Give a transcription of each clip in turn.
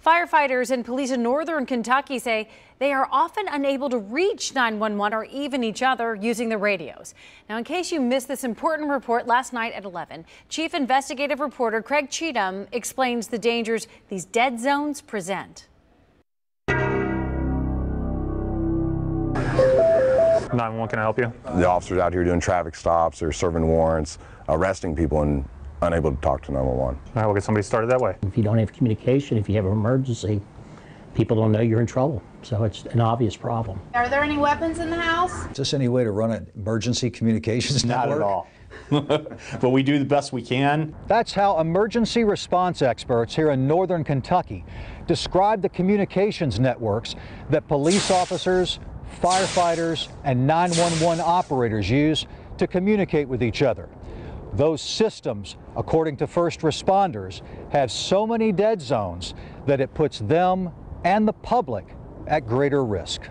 Firefighters and police in northern Kentucky say they are often unable to reach 911 or even each other using the radios. Now, in case you missed this important report last night at 11, Chief Investigative Reporter Craig Cheatham explains the dangers these dead zones present. 911, can I help you? The officers out here doing traffic stops or serving warrants, arresting people, and unable to talk to 911. All right, we'll get somebody started that way. If you don't have communication, if you have an emergency, people don't know you're in trouble. So it's an obvious problem. Are there any weapons in the house? Is this any way to run an emergency communications network? Not at all. But we do the best we can. That's how emergency response experts here in northern Kentucky describe the communications networks that police officers, firefighters, and 911 operators use to communicate with each other. Those systems, according to first responders, have so many dead zones that it puts them and the public at greater risk.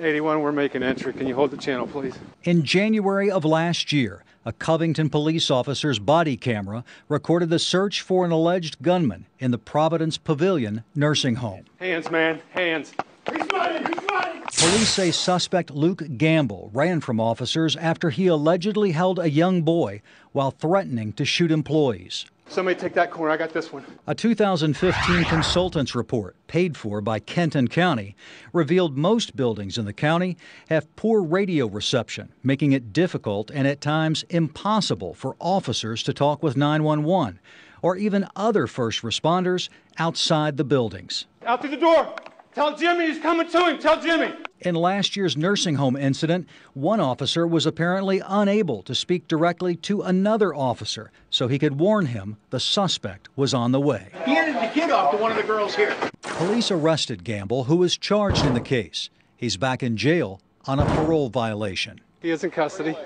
81, we're making entry. Can you hold the channel, please? In January of last year, a Covington police officer's body camera recorded the search for an alleged gunman in the Providence Pavilion nursing home. Hands, man, hands. He's running, he's running. Police say suspect Luke Gamble ran from officers after he allegedly held a young boy while threatening to shoot employees. Somebody take that corner, I got this one. A 2015 consultants report, paid for by Kenton County, revealed most buildings in the county have poor radio reception, making it difficult and at times impossible for officers to talk with 911 or even other first responders outside the buildings. Out through the door. Tell Jimmy he's coming to him. Tell Jimmy. In last year's nursing home incident, one officer was apparently unable to speak directly to another officer so he could warn him the suspect was on the way. He handed the kid off to one of the girls here. Police arrested Gamble, who was charged in the case. He's back in jail on a parole violation. He is in custody.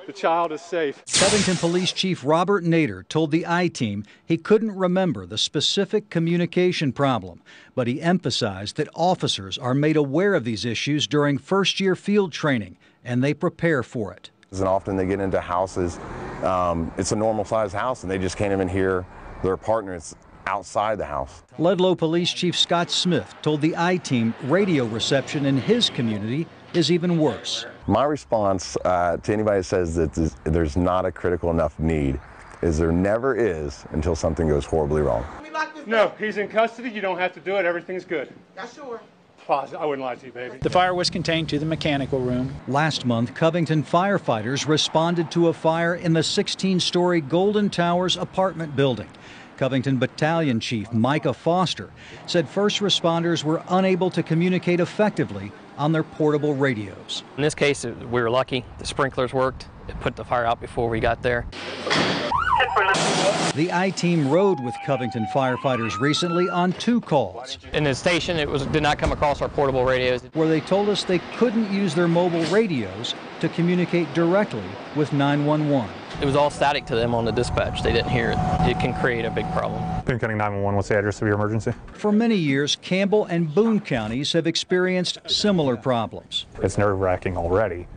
The child is safe. Covington Police Chief Robert Nader told the I-Team he couldn't remember the specific communication problem, but he emphasized that officers are made aware of these issues during first-year field training, and they prepare for it. And often they get into houses, it's a normal-sized house, and they just can't even hear their partners outside the house. Ludlow Police Chief Scott Smith told the I-Team radio reception in his community is even worse. My response to anybody that says that there's not a critical enough need is there never is until something goes horribly wrong. No, he's in custody. You don't have to do it. Everything's good. Yeah, sure. I wouldn't lie to you, baby. The fire was contained to the mechanical room. Last month, Covington firefighters responded to a fire in the 16-story Golden Towers apartment building. Covington Battalion Chief Micah Foster said first responders were unable to communicate effectively on their portable radios. In this case, we were lucky. The sprinklers worked. It put the fire out before we got there. The I-Team rode with Covington firefighters recently on 2 calls. In the station, did not come across our portable radios, where they told us they couldn't use their mobile radios to communicate directly with 911. It was all static to them on the dispatch. They didn't hear it. It can create a big problem. Boone County 911, what's the address of your emergency? For many years, Campbell and Boone counties have experienced similar problems. It's nerve-wracking already.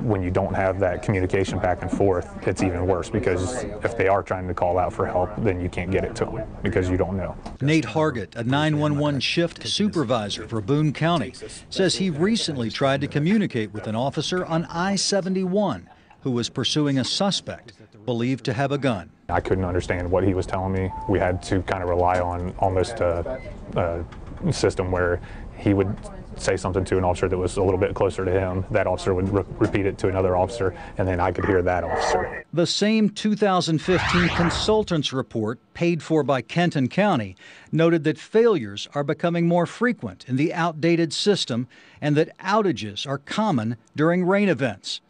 When you don't have that communication back and forth, it's even worse, because if they are trying to call out for help, then you can't get it to them because you don't know. Nate Hargett, a 911 shift supervisor for Boone County, says he recently tried to communicate with an officer on I-71 who was pursuing a suspect believed to have a gun. I couldn't understand what he was telling me. We had to kind of rely on almost a system where he would say something to an officer that was a little bit closer to him. That officer would repeat it to another officer, and then I could hear that officer. The same 2015 consultants report, paid for by Kenton County, noted that failures are becoming more frequent in the outdated system and that outages are common during rain events.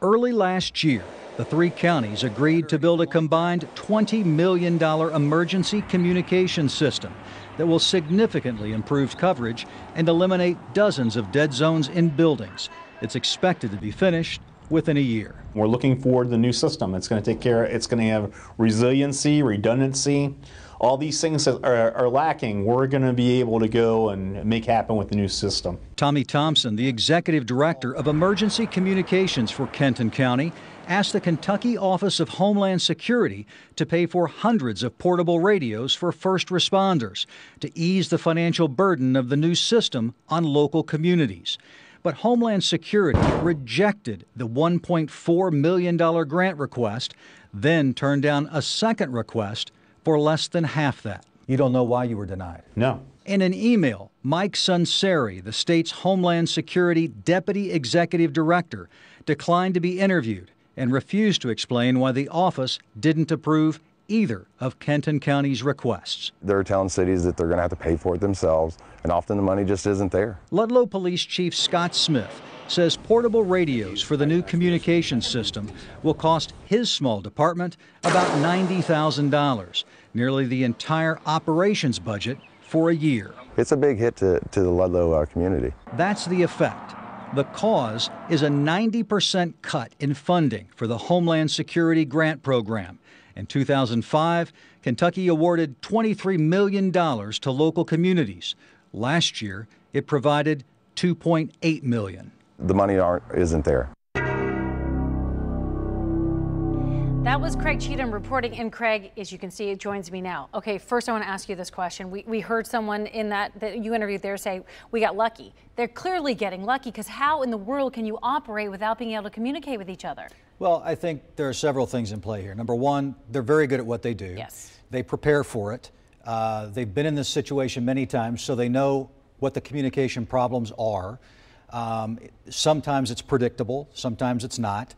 Early last year, the 3 counties agreed to build a combined $20 million emergency communication system that will significantly improve coverage and eliminate dozens of dead zones in buildings. It's expected to be finished within a year. We're looking forward to the new system. It's going to take care, it's going to have resiliency, redundancy, all these things that are lacking, we're going to be able to go and make happen with the new system. Tommy Thompson, the executive director of emergency communications for Kenton County, asked the Kentucky Office of Homeland Security to pay for hundreds of portable radios for first responders to ease the financial burden of the new system on local communities. But Homeland Security rejected the $1.4 million grant request, then turned down a second request for less than half that. You don't know why you were denied? No. In an email, Mike Sunseri, the state's Homeland Security Deputy Executive Director, declined to be interviewed and refused to explain why the office didn't approve either of Kenton County's requests. They're telling cities that they're going to have to pay for it themselves, and often the money just isn't there. Ludlow Police Chief Scott Smith says portable radios for the new communications system will cost his small department about $90,000, nearly the entire operations budget for a year. It's a big hit to the Ludlow community. That's the effect. The cause is a 90% cut in funding for the Homeland Security Grant Program. In 2005, Kentucky awarded $23 million to local communities. Last year, it provided $2.8 million. The money isn't there. That was Craig Cheatham reporting. And Craig, as you can see, joins me now. Okay, first I want to ask you this question. We heard someone in that you interviewed there say, we got lucky. They're clearly getting lucky, because how in the world can you operate without being able to communicate with each other? Well, I think there are several things in play here. Number one, they're very good at what they do. Yes. They prepare for it. They've been in this situation many times, so they know what the communication problems are. Sometimes it's predictable, sometimes it's not.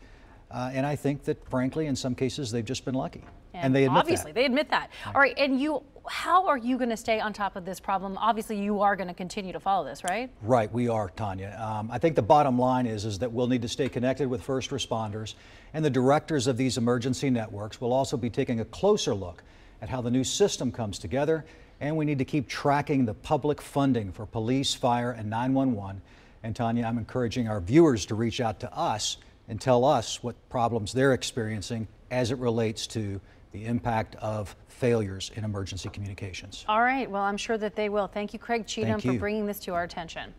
And I think that, frankly, in some cases, they've just been lucky. And they admit obviously, that. they admit that. Right. All right, and how are you going to stay on top of this problem? Obviously, you are going to continue to follow this, right? Right, we are, Tanya. I think the bottom line is that we'll need to stay connected with first responders, and the directors of these emergency networks will also be taking a closer look at how the new system comes together, and we need to keep tracking the public funding for police, fire, and 911. And Tanya, I'm encouraging our viewers to reach out to us and tell us what problems they're experiencing as it relates to the impact of failures in emergency communications. All right, well, I'm sure that they will. Thank you, Craig Cheatham, for bringing this to our attention.